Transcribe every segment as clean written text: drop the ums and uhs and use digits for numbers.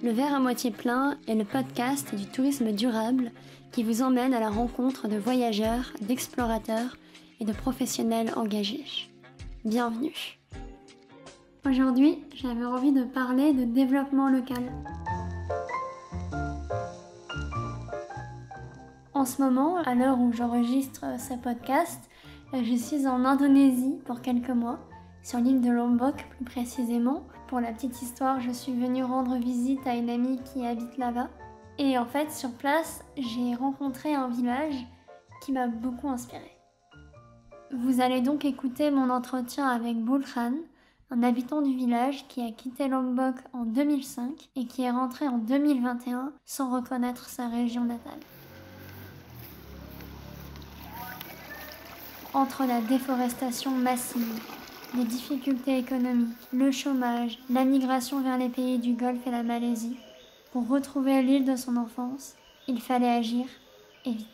Le verre à moitié plein est le podcast du tourisme durable qui vous emmène à la rencontre de voyageurs, d'explorateurs et de professionnels engagés. Bienvenue. Aujourd'hui, j'avais envie de parler de développement local. En ce moment, à l'heure où j'enregistre ce podcast, je suis en Indonésie pour quelques mois, sur l'île de Lombok plus précisément. Pour la petite histoire, je suis venue rendre visite à une amie qui habite là-bas. Et en fait, sur place, j'ai rencontré un village qui m'a beaucoup inspirée. Vous allez donc écouter mon entretien avec Burhan, un habitant du village qui a quitté Lombok en 2005 et qui est rentré en 2021 sans reconnaître sa région natale. Entre la déforestation massive, les difficultés économiques, le chômage, la migration vers les pays du Golfe et la Malaisie, pour retrouver l'île de son enfance, il fallait agir, et vite.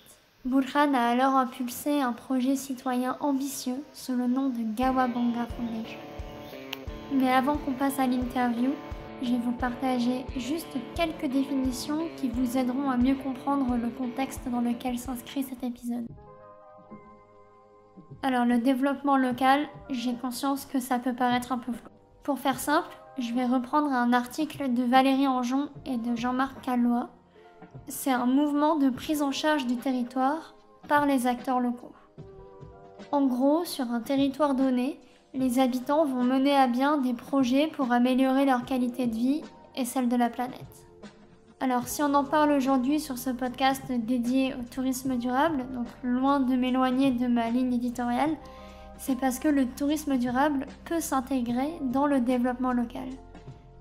Burhan a alors impulsé un projet citoyen ambitieux sous le nom de Gawabonga Foundation. Mais avant qu'on passe à l'interview, je vais vous partager juste quelques définitions qui vous aideront à mieux comprendre le contexte dans lequel s'inscrit cet épisode. Alors le développement local, j'ai conscience que ça peut paraître un peu flou. Pour faire simple, je vais reprendre un article de Valérie Anjon et de Jean-Marc Callois. C'est un mouvement de prise en charge du territoire par les acteurs locaux. En gros, sur un territoire donné, les habitants vont mener à bien des projets pour améliorer leur qualité de vie et celle de la planète. Alors si on en parle aujourd'hui sur ce podcast dédié au tourisme durable, donc loin de m'éloigner de ma ligne éditoriale, c'est parce que le tourisme durable peut s'intégrer dans le développement local.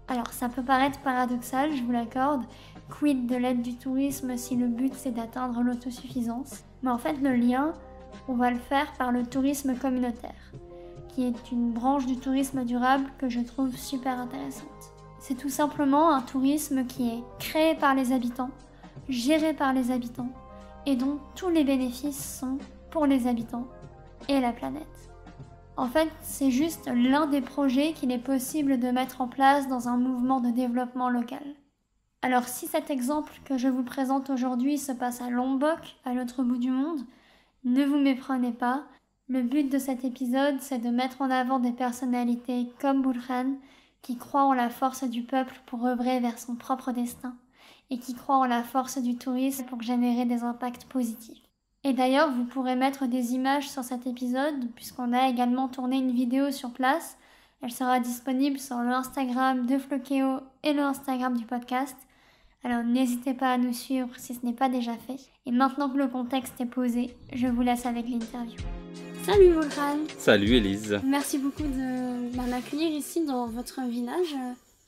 Alors ça peut paraître paradoxal, je vous l'accorde, quid de l'aide du tourisme si le but c'est d'atteindre l'autosuffisance, mais en fait le lien, on va le faire par le tourisme communautaire, qui est une branche du tourisme durable que je trouve super intéressante. C'est tout simplement un tourisme qui est créé par les habitants, géré par les habitants, et dont tous les bénéfices sont pour les habitants et la planète. En fait, c'est juste l'un des projets qu'il est possible de mettre en place dans un mouvement de développement local. Alors si cet exemple que je vous présente aujourd'hui se passe à Lombok, à l'autre bout du monde, ne vous méprenez pas, le but de cet épisode c'est de mettre en avant des personnalités comme Burhan, qui croit en la force du peuple pour œuvrer vers son propre destin et qui croit en la force du tourisme pour générer des impacts positifs. Et d'ailleurs, vous pourrez mettre des images sur cet épisode puisqu'on a également tourné une vidéo sur place. Elle sera disponible sur le Instagram de Flokeo et le Instagram du podcast. Alors n'hésitez pas à nous suivre si ce n'est pas déjà fait. Et maintenant que le contexte est posé, je vous laisse avec l'interview. Salut Burhan. Salut Elise. Merci beaucoup de m'accueillir ici dans votre village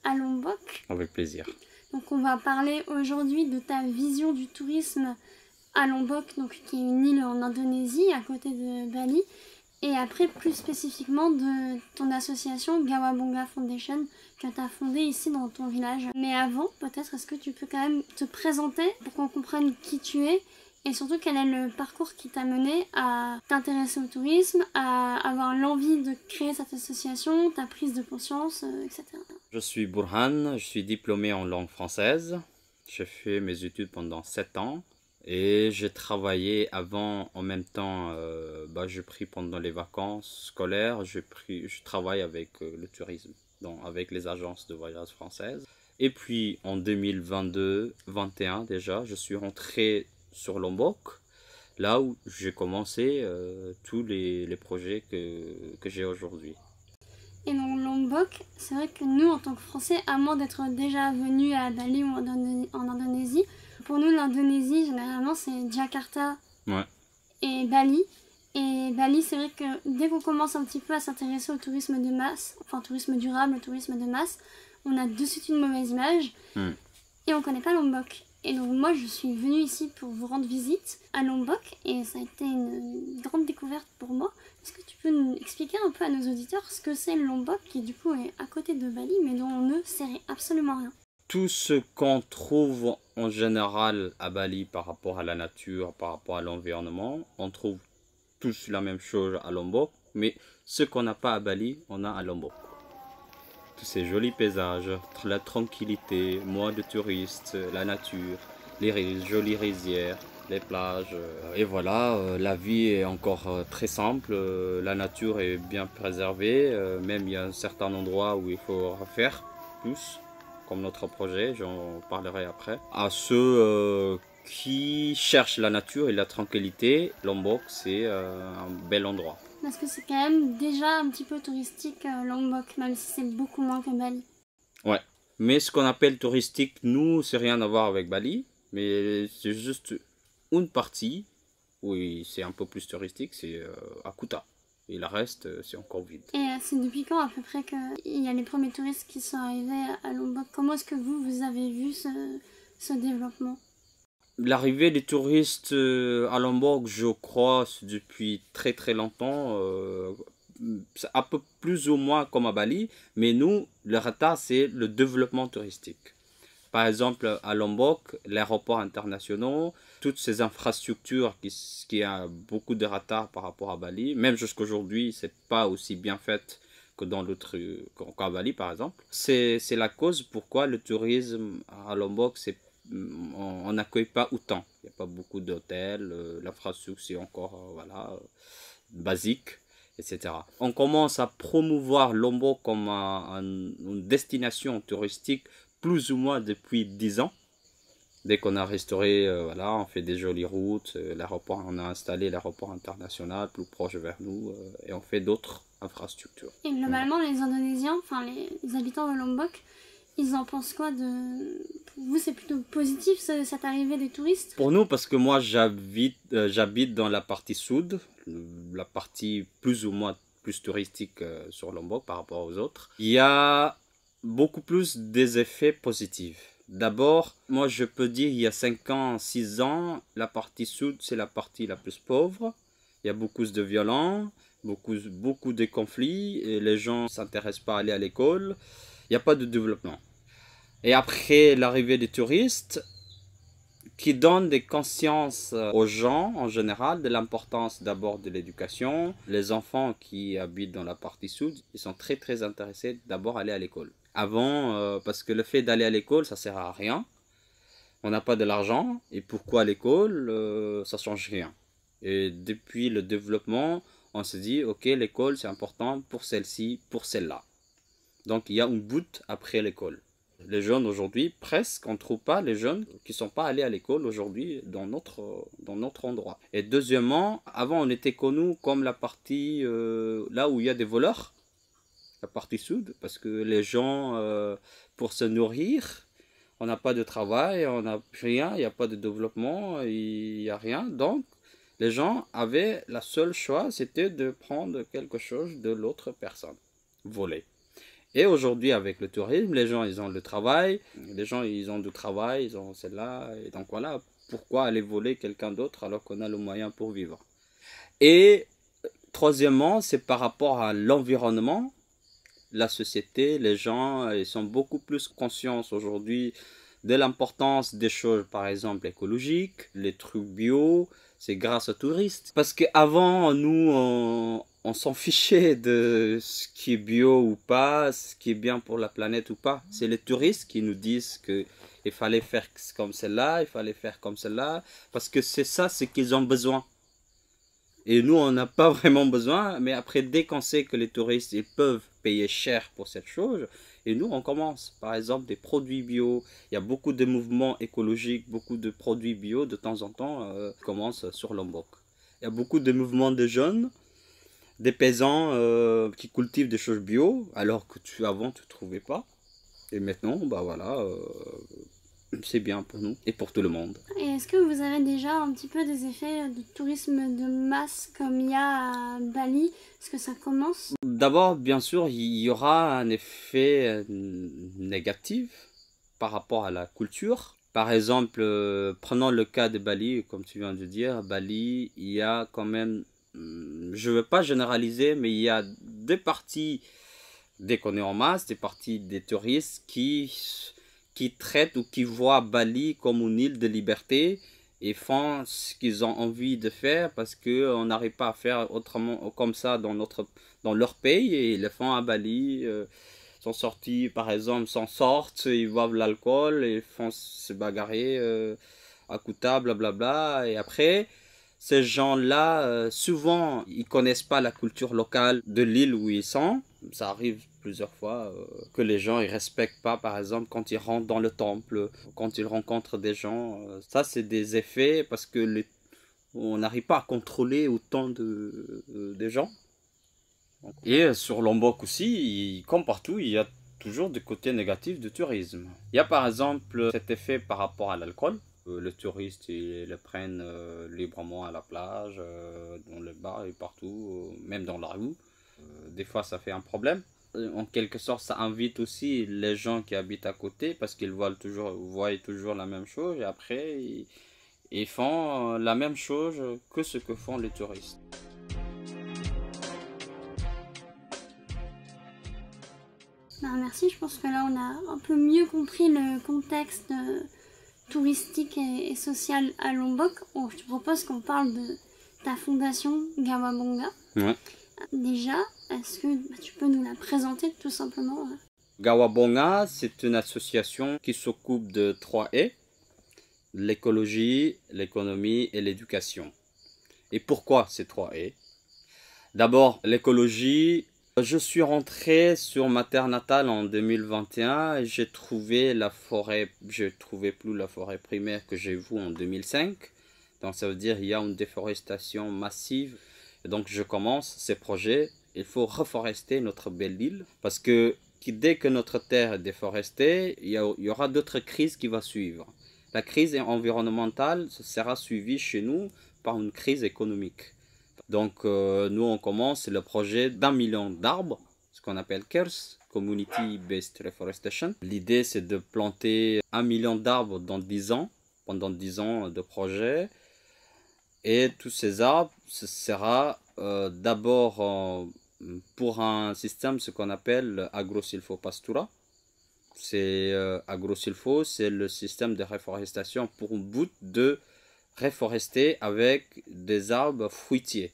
à Lombok. Avec plaisir. Donc on va parler aujourd'hui de ta vision du tourisme à Lombok, donc qui est une île en Indonésie à côté de Bali. Et après plus spécifiquement de ton association Gawabonga Foundation que tu as fondée ici dans ton village. Mais avant, peut-être est-ce que tu peux quand même te présenter pour qu'on comprenne qui tu es et surtout quel est le parcours qui t'a mené à t'intéresser au tourisme, à avoir l'envie de créer cette association, ta prise de conscience, etc. Je suis Burhan, je suis diplômé en langue française. J'ai fait mes études pendant 7 ans et j'ai travaillé avant en même temps. J'ai pris pendant les vacances scolaires, je travaille avec le tourisme, donc avec les agences de voyage françaises. Et puis en 2022-21 déjà, je suis rentré sur Lombok, là où j'ai commencé tous les projets que j'ai aujourd'hui. Et donc Lombok, c'est vrai que nous en tant que Français, à moins d'être déjà venus à Bali ou en Indonésie, pour nous l'Indonésie généralement c'est Jakarta et Bali. Et Bali, c'est vrai que dès qu'on commence un petit peu à s'intéresser au tourisme de masse, enfin tourisme durable, le tourisme de masse, on a de suite une mauvaise image et on connaît pas Lombok. Et donc moi je suis venue ici pour vous rendre visite à Lombok et ça a été une grande découverte pour moi. Est-ce que tu peux nous expliquer un peu à nos auditeurs ce que c'est Lombok qui du coup est à côté de Bali mais dont on ne sait absolument rien? Tout ce qu'on trouve en général à Bali par rapport à la nature, par rapport à l'environnement, on trouve tous la même chose à Lombok, mais ce qu'on n'a pas à Bali, on a à Lombok. tous ces jolis paysages, la tranquillité, moins de touristes, la nature, jolies rizières, les plages. Et voilà, la vie est encore très simple, la nature est bien préservée, même il y a un certain endroit où il faut refaire plus, comme notre projet, j'en parlerai après. À ceux qui cherchent la nature et la tranquillité, Lombok c'est un bel endroit. Parce que c'est quand même déjà un petit peu touristique, Lombok, même si c'est beaucoup moins que Bali. Ouais, mais ce qu'on appelle touristique, nous, c'est rien à voir avec Bali, mais c'est juste une partie, oui, c'est un peu plus touristique, c'est à Kuta. Et le reste, c'est encore vide. Et c'est depuis quand à peu près qu'il y a les premiers touristes qui sont arrivés à Lombok? Comment est-ce que vous avez vu ce développement? L'arrivée des touristes à Lombok, je crois, c'est depuis très très longtemps. C'est un peu plus ou moins comme à Bali, mais nous, le retard, c'est le développement touristique. Par exemple, à Lombok, l'aéroport international, toutes ces infrastructures qui a beaucoup de retard par rapport à Bali, même jusqu'à aujourd'hui, c'est pas aussi bien fait que dans l'autre, qu'à Bali par exemple. C'est la cause pourquoi le tourisme à Lombok, on n'accueille pas autant. Il n'y a pas beaucoup d'hôtels, l'infrastructure c'est encore voilà, basique, etc. On commence à promouvoir Lombok comme une destination touristique plus ou moins depuis 10 ans. Dès qu'on a restauré, voilà, on fait des jolies routes, l'aéroport, on a installé l'aéroport international plus proche vers nous et on fait d'autres infrastructures. Et globalement, les Indonésiens, enfin les habitants de Lombok, ils en pensent quoi de... Pour vous, c'est plutôt positif cette arrivée des touristes? Pour nous, parce que moi j'habite dans la partie sud, la partie plus ou moins plus touristique sur Lombok par rapport aux autres, il y a beaucoup plus des effets positifs. D'abord, moi je peux dire il y a 5 ans, 6 ans, la partie sud c'est la partie la plus pauvre. Il y a beaucoup de violents, beaucoup de conflits, et les gens ne s'intéressent pas à aller à l'école. Il n'y a pas de développement. Et après l'arrivée des touristes, qui donnent des consciences aux gens en général de l'importance d'abord de l'éducation. Les enfants qui habitent dans la partie sud, ils sont très très intéressés d'abord à aller à l'école. Avant, parce que le fait d'aller à l'école, ça sert à rien. On n'a pas de l'argent. Et pourquoi l'école, ça change rien. Et depuis le développement, on se dit, ok, l'école c'est important pour celle-ci, pour celle-là. Donc il y a un but après l'école. Les jeunes aujourd'hui, presque, on ne trouve pas les jeunes qui ne sont pas allés à l'école aujourd'hui dans notre endroit. Et deuxièmement, avant on était connus comme la partie là où il y a des voleurs, la partie sud, parce que les gens, pour se nourrir, on n'a pas de travail, on n'a rien, il n'y a pas de développement, il n'y a rien. Donc les gens avaient la seule choix, c'était de prendre quelque chose de l'autre personne, voler. Et aujourd'hui, avec le tourisme, les gens, ils ont le travail. Les gens, ils ont du travail, ils ont celle-là. Et donc voilà, pourquoi aller voler quelqu'un d'autre alors qu'on a le moyen pour vivre? Et troisièmement, c'est par rapport à l'environnement. La société, les gens, ils sont beaucoup plus conscients aujourd'hui de l'importance des choses, par exemple, écologiques, les trucs bio. C'est grâce aux touristes. Parce qu'avant, nous, on s'en fichait de ce qui est bio ou pas, ce qui est bien pour la planète ou pas. C'est les touristes qui nous disent qu'il fallait faire comme celle-là, il fallait faire comme celle-là, parce que c'est ça, c'est qu'ils ont besoin. Et nous, on n'a pas vraiment besoin, mais après, dès qu'on sait que les touristes, ils peuvent payer cher pour cette chose, et nous, on commence, par exemple, des produits bio. Il y a beaucoup de mouvements écologiques, beaucoup de produits bio, de temps en temps, commencent sur Lombok. Il y a beaucoup de mouvements de jeunes, des paysans qui cultivent des choses bio, alors que avant, tu ne trouvais pas. Et maintenant, bah voilà, c'est bien pour nous et pour tout le monde. Et est-ce que vous avez déjà un petit peu des effets de tourisme de masse comme il y a à Bali? Est-ce que ça commence? D'abord, bien sûr, il y aura un effet négatif par rapport à la culture. Par exemple, prenons le cas de Bali, comme tu viens de dire, Bali, il y a quand même, je ne veux pas généraliser, mais il y a des parties, dès qu'on est en masse, des parties des touristes qui traitent ou qui voient Bali comme une île de liberté et font ce qu'ils ont envie de faire parce qu'on n'arrive pas à faire autrement comme ça dans leur pays et ils le font à Bali. sont sortis, par exemple, s'en sortent, ils boivent l'alcool, ils font se bagarrer à coups de table, blablabla. Et après, ces gens-là, souvent, ils connaissent pas la culture locale de l'île où ils sont. Ça arrive plusieurs fois que les gens ils respectent pas, par exemple, quand ils rentrent dans le temple, quand ils rencontrent des gens. Ça, c'est des effets parce que on n'arrive pas à contrôler autant de gens. Et sur Lombok aussi, comme partout, il y a toujours des côtés négatifs du tourisme. Il y a par exemple cet effet par rapport à l'alcool. Les touristes, ils le prennent librement à la plage, dans les bars et partout, même dans la rue. Des fois, ça fait un problème. En quelque sorte, ça invite aussi les gens qui habitent à côté parce qu'ils voient toujours la même chose et après, ils font la même chose que ce que font les touristes. Ben, merci, je pense que là on a un peu mieux compris le contexte touristique et social à Lombok. Je te propose qu'on parle de ta fondation Gawabonga. Ouais. Déjà, est-ce que tu peux nous la présenter tout simplement? Gawabonga, c'est une association qui s'occupe de 3 E, l'écologie, l'économie et l'éducation. Et pourquoi ces 3 E? D'abord, l'écologie. Je suis rentré sur ma terre natale en 2021 et j'ai trouvé la forêt, je ne trouvais plus la forêt primaire que j'ai vue en 2005. Donc ça veut dire qu'il y a une déforestation massive. Et donc je commence ces projets. Il faut reforester notre belle île parce que dès que notre terre est déforestée, il y aura d'autres crises qui vont suivre. La crise environnementale sera suivie chez nous par une crise économique. Donc nous on commence le projet d'1 million d'arbres, ce qu'on appelle CARES, Community Based Reforestation. L'idée c'est de planter 1 million d'arbres dans 10 ans, pendant 10 ans de projet. Et tous ces arbres, ce sera d'abord pour un système ce qu'on appelle agrosilvopastura. C'est agrosilvo, c'est le système de reforestation pour un but de reforester avec des arbres fruitiers.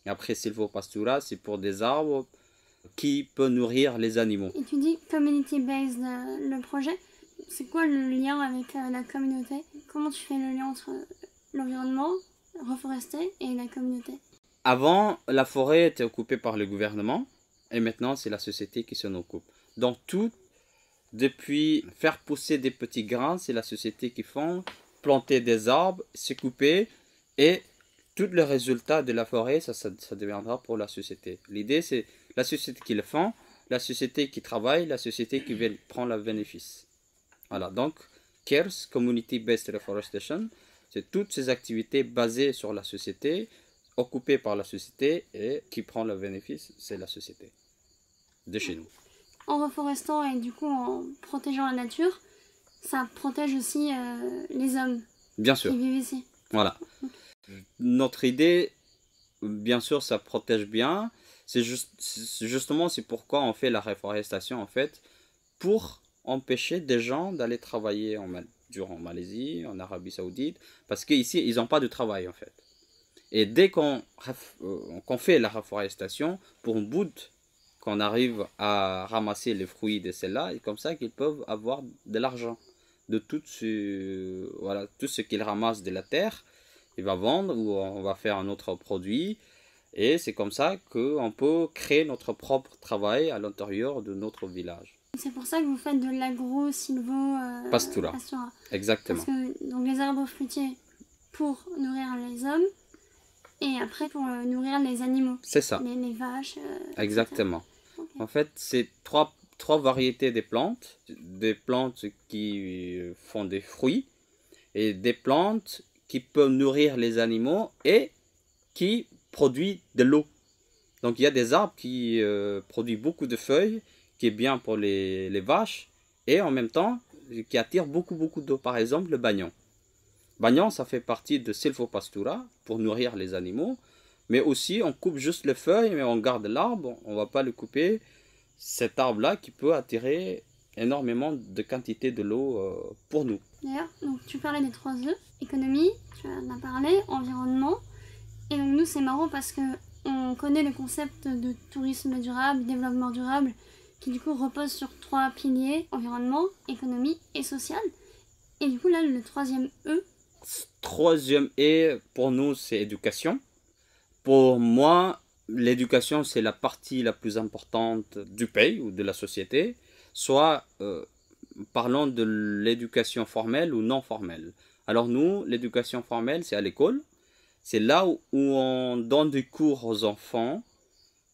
Et après silvopastura, c'est pour des arbres qui peuvent nourrir les animaux. Et tu dis community-based, le projet, c'est quoi le lien avec la communauté? Comment tu fais le lien entre l'environnement reforesté et la communauté? Avant, la forêt était occupée par le gouvernement et maintenant c'est la société qui s'en occupe. Donc tout, depuis faire pousser des petits grains, c'est la société qui font, planter des arbres, se couper et tout le résultat de la forêt, ça deviendra pour la société. L'idée, c'est la société qui le fait, la société qui travaille, la société qui prend le bénéfice. Voilà, donc CARES, Community Based Reforestation, c'est toutes ces activités basées sur la société, occupées par la société et qui prend le bénéfice, c'est la société de chez nous. En reforestant et du coup en protégeant la nature, ça protège aussi les hommes Bien sûr. Qui vivent ici. Voilà. Notre idée, bien sûr, ça protège bien. Justement, c'est pourquoi on fait la reforestation, en fait, pour empêcher des gens d'aller travailler en Malaisie, en Arabie Saoudite, parce qu'ici, ils n'ont pas de travail, en fait. Et dès qu'on fait la reforestation, pour un bout qu'on arrive à ramasser les fruits de celle-là, et comme ça qu'ils peuvent avoir de l'argent de tout ce qu'ils ramassent de la terre. Il va vendre ou on va faire un autre produit et c'est comme ça qu'on peut créer notre propre travail à l'intérieur de notre village. C'est pour ça que vous faites de l'agro-silvo-pastura. Exactement. Parce que donc, les arbres fruitiers pour nourrir les hommes et après pour nourrir les animaux. C'est ça. Les vaches. Exactement. Okay. En fait, c'est trois variétés des plantes qui font des fruits et des plantes qui peuvent nourrir les animaux et qui produisent de l'eau. Donc il y a des arbres qui produisent beaucoup de feuilles, qui est bien pour les vaches, et en même temps qui attirent beaucoup d'eau. Par exemple le bagnon. Bagnon, ça fait partie de silvopastura pour nourrir les animaux, mais aussi on coupe juste les feuilles, mais on garde l'arbre, on ne va pas le couper. Cet arbre-là qui peut attirer énormément de quantité de l'eau pour nous. D'ailleurs, donc tu parlais des 3 E, économie, tu en as parlé, environnement. Et donc nous c'est marrant parce que on connaît le concept de tourisme durable, développement durable, qui du coup repose sur 3 piliers, environnement, économie et social. Et du coup là, le troisième E. Troisième E, pour nous, c'est éducation. Pour moi, l'éducation, c'est la partie la plus importante du pays ou de la société, soit parlons de l'éducation formelle ou non formelle. Alors nous, l'éducation formelle, c'est à l'école. C'est là où on donne des cours aux enfants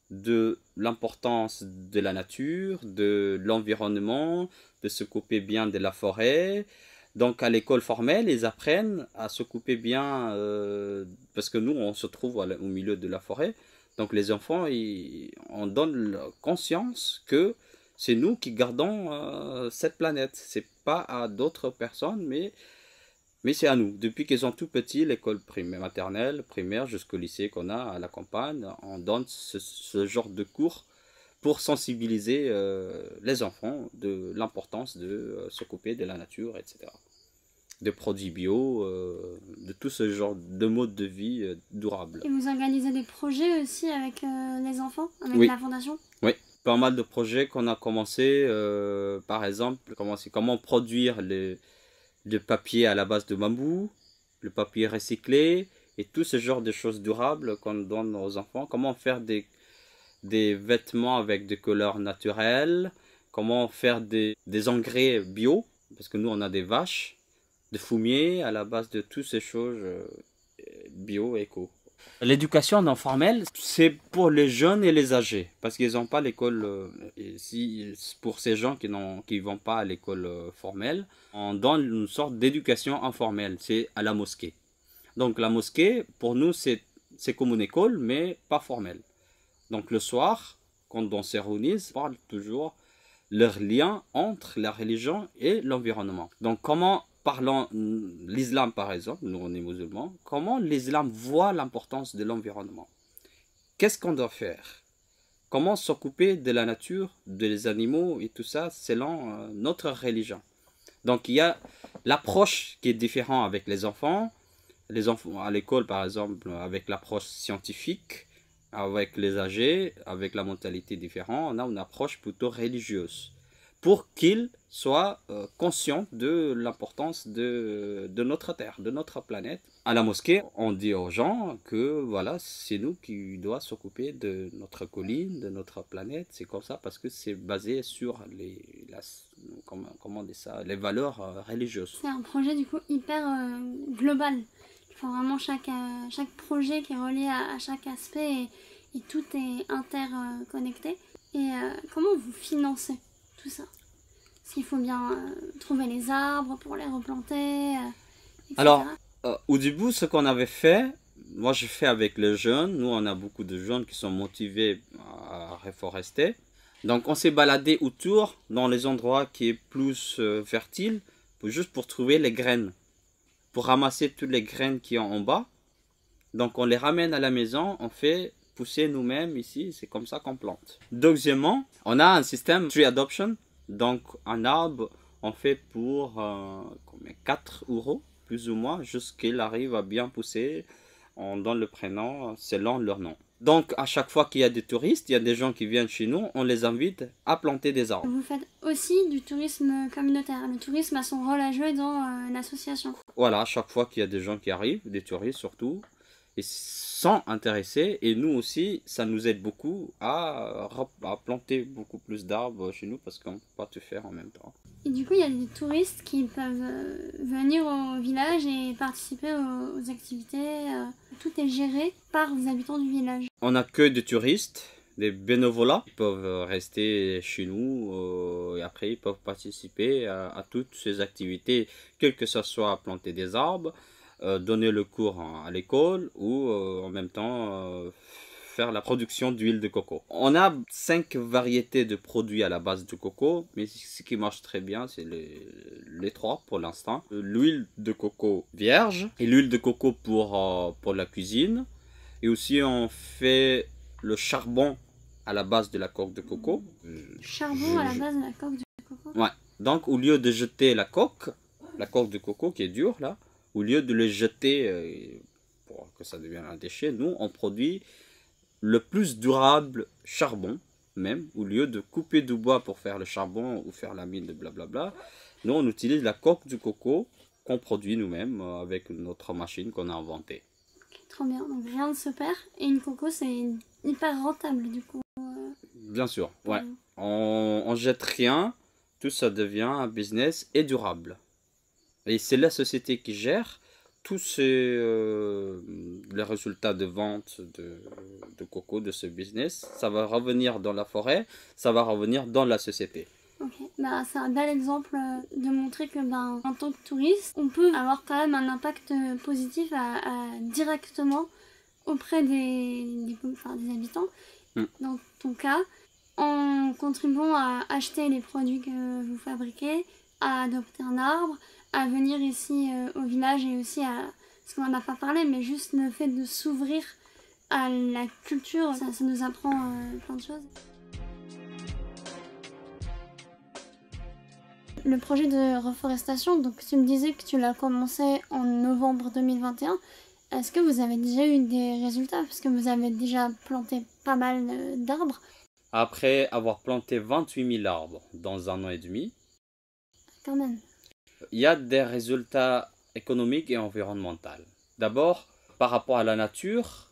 de l'importance de la nature, de l'environnement, de se couper bien de la forêt. Donc à l'école formelle, ils apprennent à se couper bien, parce que nous, on se trouve au milieu de la forêt. Donc les enfants, on donne conscience que c'est nous qui gardons cette planète. C'est pas à d'autres personnes, mais c'est à nous. Depuis qu'ils sont tout petits, l'école primaire, maternelle, primaire, jusqu'au lycée qu'on a à la campagne, on donne ce genre de cours pour sensibiliser les enfants de l'importance de s'occuper de la nature, etc. De produits bio, de tout ce genre de mode de vie durable. Et vous organisez des projets aussi avec les enfants, avec Oui. la fondation? Oui, pas mal de projets qu'on a commencé, par exemple, comment produire le papier à la base de bambou, le papier recyclé, et tout ce genre de choses durables qu'on donne aux enfants. Comment faire des vêtements avec des couleurs naturelles, comment faire des engrais bio, parce que nous on a des vaches, de fumier à la base de toutes ces choses bio, éco. L'éducation non formelle, c'est pour les jeunes et les âgés, parce qu'ils n'ont pas l'école. Pour ces gens qui ne vont pas à l'école formelle, on donne une sorte d'éducation informelle, c'est à la mosquée. Donc la mosquée, pour nous, c'est comme une école, mais pas formelle. Donc le soir, quand on se réunit, on parle toujours leur lien entre la religion et l'environnement. Donc comment, parlons l'islam par exemple, nous on est musulmans, comment l'islam voit l'importance de l'environnement? Qu'est-ce qu'on doit faire? Comment s'occuper de la nature, des animaux et tout ça selon notre religion? Donc il y a l'approche qui est différente avec les enfants à l'école par exemple, avec l'approche scientifique, avec les âgés, avec la mentalité différente, on a une approche plutôt religieuse pour qu'ils soient conscients de l'importance de notre terre, de notre planète. À la mosquée, on dit aux gens que voilà, c'est nous qui doit s'occuper de notre colline, de notre planète. C'est comme ça parce que c'est basé sur comment on dit ça, les valeurs religieuses. C'est un projet du coup hyper global. Il faut vraiment chaque projet qui est relié à chaque aspect et tout est interconnecté. Et comment vous financez tout ça? Parce qu'il faut bien trouver les arbres pour les replanter, etc. Alors, au début, ce qu'on avait fait, moi j'ai fait avec les jeunes, nous on a beaucoup de jeunes qui sont motivés à reforester. Donc on s'est baladé autour dans les endroits qui est plus fertiles, juste pour trouver les graines, pour ramasser toutes les graines qui sont en bas. Donc on les ramène à la maison, on fait pousser nous-mêmes ici, c'est comme ça qu'on plante. Deuxièmement, on a un système tree adoption, donc un arbre on fait pour 4 euros plus ou moins, jusqu'il arrive à bien pousser. On donne le prénom selon leur nom. Donc à chaque fois qu'il y a des touristes, il y a des gens qui viennent chez nous, on les invite à planter des arbres. Vous faites aussi du tourisme communautaire. Le tourisme a son rôle à jouer dans l'association. Voilà, à chaque fois qu'il y a des gens qui arrivent, des touristes surtout, ils sont intéressés et nous aussi, ça nous aide beaucoup à planter beaucoup plus d'arbres chez nous parce qu'on ne peut pas tout faire en même temps. Et du coup, il y a des touristes qui peuvent venir au village et participer aux activités. Tout est géré par les habitants du village. On accueille des touristes, des bénévolats. Ils peuvent rester chez nous et après ils peuvent participer à toutes ces activités, quel que ce soit planter des arbres, donner le cours à l'école ou en même temps faire la production d'huile de coco. On a 5 variétés de produits à la base de coco, mais ce qui marche très bien, c'est les 3 pour l'instant. L'huile de coco vierge et l'huile de coco pour la cuisine. Et aussi on fait le charbon à la base de la coque de coco. Charbon à la base de la coque de coco? Ouais. Donc au lieu de jeter la coque de coco qui est dure là, au lieu de le jeter pour que ça devienne un déchet, nous on produit le plus durable charbon même, au lieu de couper du bois pour faire le charbon ou faire la mine de blablabla, nous on utilise la coque du coco qu'on produit nous-mêmes avec notre machine qu'on a inventée. Trop bien, donc rien ne se perd. Et une coco, c'est hyper rentable du coup. Bien sûr, ouais. On jette rien, tout ça devient un business et durable. Et c'est la société qui gère tous les résultats de vente de coco de ce business. Ça va revenir dans la forêt, ça va revenir dans la société. Ok, bah, c'est un bel exemple de montrer que en tant que touriste, on peut avoir quand même un impact positif directement auprès des habitants. Dans ton cas, en contribuant à acheter les produits que vous fabriquez, à adopter un arbre, à venir ici au village et aussi à, parce qu'on n'en a pas parlé, mais juste le fait de s'ouvrir à la culture, ça nous apprend plein de choses. Le projet de reforestation, donc tu me disais que tu l'as commencé en novembre 2021. Est-ce que vous avez déjà eu des résultats? Parce que vous avez déjà planté pas mal d'arbres. Après avoir planté 28 000 arbres dans 1 an et demi, quand même, il y a des résultats économiques et environnementaux. D'abord, par rapport à la nature,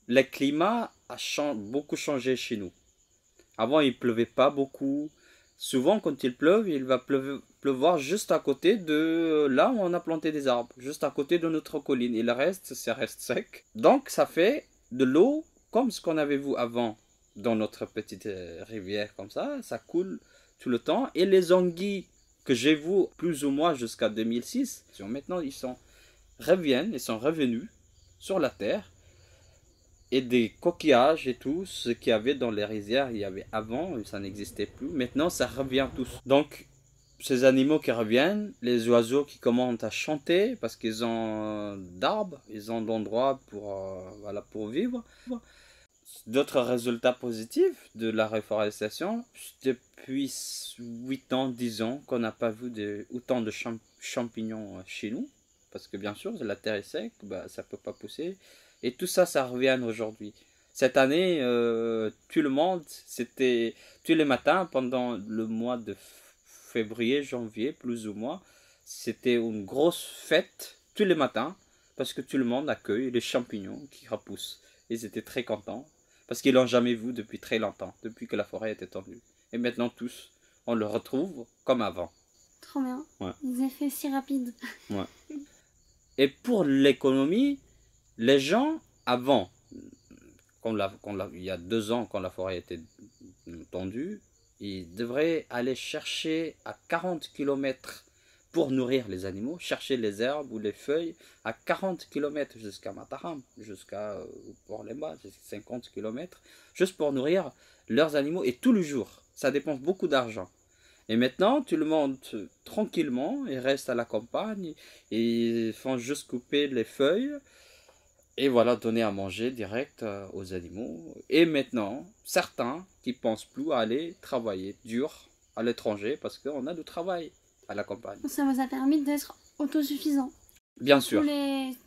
le climat a beaucoup changé chez nous. Avant, il ne pleuvait pas beaucoup. Souvent, quand il pleuve, il va pleuvoir juste à côté de là où on a planté des arbres, juste à côté de notre colline. Et le reste, ça reste sec. Donc, ça fait de l'eau comme ce qu'on avait vu avant dans notre petite rivière comme ça coule tout le temps. Et les anguilles que j'ai vues plus ou moins jusqu'à 2006, maintenant ils sont revenus sur la terre. Et des coquillages et tout, ce qu'il y avait dans les rizières, il y avait avant, ça n'existait plus. Maintenant, ça revient tous. Donc, ces animaux qui reviennent, les oiseaux qui commencent à chanter parce qu'ils ont d'arbres, ils ont d'endroits pour vivre. D'autres résultats positifs de la reforestation, depuis 8 ans, 10 ans, qu'on n'a pas vu autant de champignons chez nous. Parce que bien sûr, la terre est sec, ça ne peut pas pousser. Et tout ça, ça revient aujourd'hui. Cette année, tout le monde, c'était tous les matins pendant le mois de février, janvier, plus ou moins, c'était une grosse fête tous les matins parce que tout le monde accueille les champignons qui repoussent. Ils étaient très contents parce qu'ils l'ont jamais vu depuis très longtemps, depuis que la forêt était tendue. Et maintenant, tous, on le retrouve comme avant. Trop bien. Ouais. Des effets si rapides. Ouais. Et pour l'économie, les gens, avant, il y a 2 ans, quand la forêt était tendue, ils devraient aller chercher à 40 km pour nourrir les animaux, chercher les herbes ou les feuilles à 40 km jusqu'à Mataram, jusqu'à Port-Lemba, 50 km, juste pour nourrir leurs animaux et tous les jours. Ça dépense beaucoup d'argent. Et maintenant, tout le monde, tranquillement, ils restent à la campagne, et ils font juste couper les feuilles, et voilà, donner à manger direct aux animaux. Et maintenant, certains qui ne pensent plus à aller travailler dur à l'étranger, parce qu'on a du travail à la campagne. Ça vous a permis d'être autosuffisant. Bien sûr.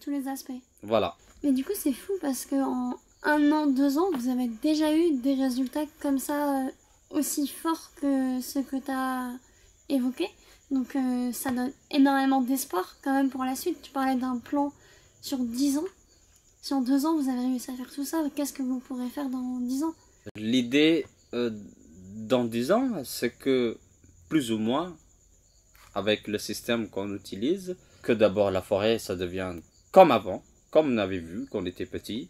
Tous les aspects. Voilà. Mais du coup, c'est fou, parce qu'en 1 an, 2 ans, vous avez déjà eu des résultats comme ça, aussi forts que ceux que tu as évoqués. Donc ça donne énormément d'espoir quand même pour la suite. Tu parlais d'un plan sur 10 ans. Si en 2 ans vous avez réussi à faire tout ça, qu'est-ce que vous pourrez faire dans 10 ans? L'idée dans 10 ans, c'est que plus ou moins, avec le système qu'on utilise, que d'abord la forêt, ça devient comme avant, comme on avait vu quand on était petit,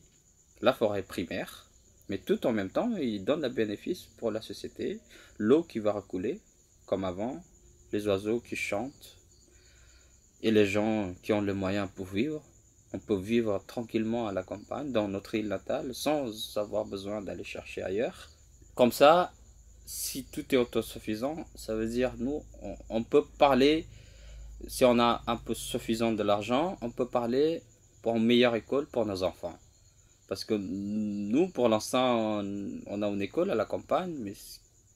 la forêt primaire. Mais tout en même temps, il donne un bénéfice pour la société. L'eau qui va recouler, comme avant, les oiseaux qui chantent, et les gens qui ont les moyens pour vivre. On peut vivre tranquillement à la campagne, dans notre île natale, sans avoir besoin d'aller chercher ailleurs. Comme ça, si tout est autosuffisant, ça veut dire, nous, on peut parler, si on a un peu suffisant de l'argent, on peut parler pour une meilleure école pour nos enfants. Parce que nous, pour l'instant, on a une école à la campagne, mais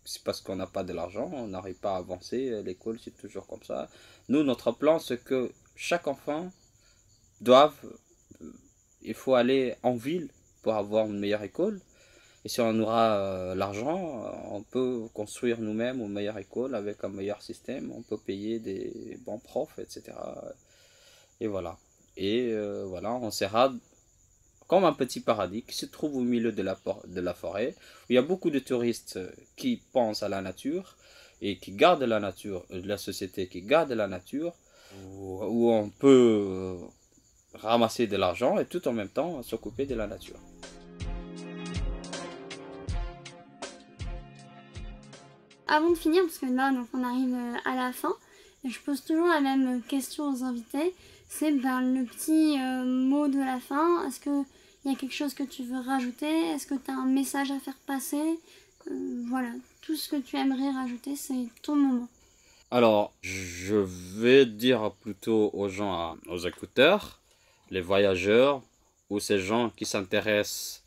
c'est parce qu'on n'a pas de l'argent, on n'arrive pas à avancer, l'école c'est toujours comme ça. Nous, notre plan, c'est que chaque enfant il faut aller en ville pour avoir une meilleure école. Et si on aura l'argent, on peut construire nous-mêmes une meilleure école avec un meilleur système. On peut payer des bons profs, etc. Et voilà. Et voilà, on sera comme un petit paradis qui se trouve au milieu de la forêt, où il y a beaucoup de touristes qui pensent à la nature et qui gardent la nature, la société qui garde la nature, où on peut ramasser de l'argent et tout en même temps s'occuper de la nature. Avant de finir, parce que là donc on arrive à la fin, je pose toujours la même question aux invités, c'est le petit mot de la fin. Est-ce qu'il y a quelque chose que tu veux rajouter? Est-ce que tu as un message à faire passer? Voilà, tout ce que tu aimerais rajouter, c'est ton moment. Alors, je vais dire plutôt aux gens, aux écouteurs, les voyageurs, ou ces gens qui s'intéressent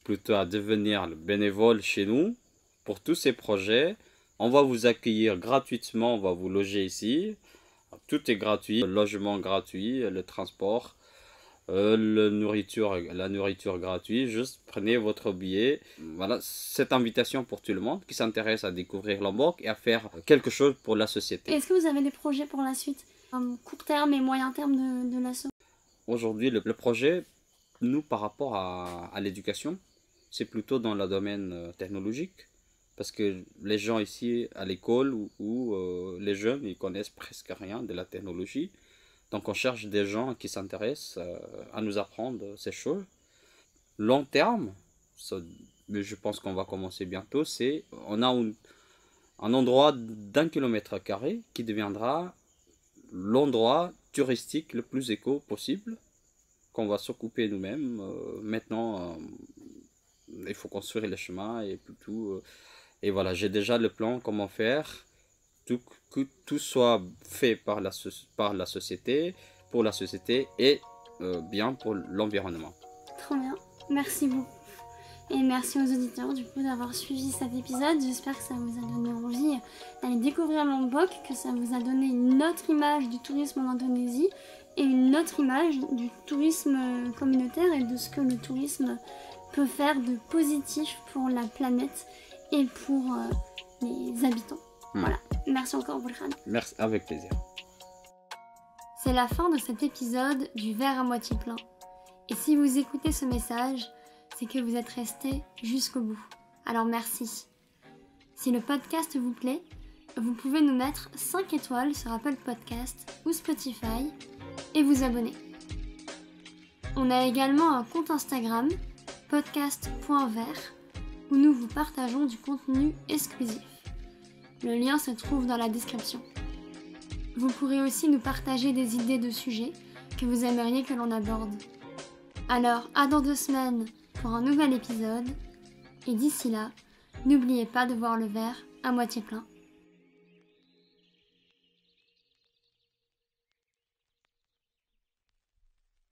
plutôt à devenir bénévoles chez nous, pour tous ces projets. On va vous accueillir gratuitement, on va vous loger ici. Tout est gratuit, le logement gratuit, le transport, la nourriture gratuite. Juste prenez votre billet. Voilà, cette invitation pour tout le monde qui s'intéresse à découvrir Lombok et à faire quelque chose pour la société. Est-ce que vous avez des projets pour la suite, court terme et moyen terme de l'asso? Aujourd'hui, le projet, nous, par rapport à l'éducation, c'est plutôt dans le domaine technologique. Parce que les gens ici à l'école ou les jeunes, ils connaissent presque rien de la technologie. Donc on cherche des gens qui s'intéressent à nous apprendre ces choses. Long terme, mais je pense qu'on va commencer bientôt, on a un endroit d'1 km² qui deviendra l'endroit touristique le plus éco possible, qu'on va s'occuper nous-mêmes. Maintenant, il faut construire les chemins et tout. Et voilà, j'ai déjà le plan, comment faire, que tout soit fait par la société, pour la société et bien pour l'environnement. Trop bien, merci beaucoup. Et merci aux auditeurs du coup d'avoir suivi cet épisode. J'espère que ça vous a donné envie d'aller découvrir Lombok, que ça vous a donné une autre image du tourisme en Indonésie et une autre image du tourisme communautaire et de ce que le tourisme peut faire de positif pour la planète et pour les habitants. Voilà, merci encore Boulkhan. Merci, avec plaisir. C'est la fin de cet épisode du verre à moitié plein. Et si vous écoutez ce message, c'est que vous êtes resté jusqu'au bout. Alors merci. Si le podcast vous plaît, vous pouvez nous mettre 5 étoiles sur Apple Podcast ou Spotify et vous abonner. On a également un compte Instagram, podcast.vert, où nous vous partageons du contenu exclusif. Le lien se trouve dans la description. Vous pourrez aussi nous partager des idées de sujets que vous aimeriez que l'on aborde. Alors, à dans 2 semaines pour un nouvel épisode, et d'ici là, n'oubliez pas de voir le verre à moitié plein.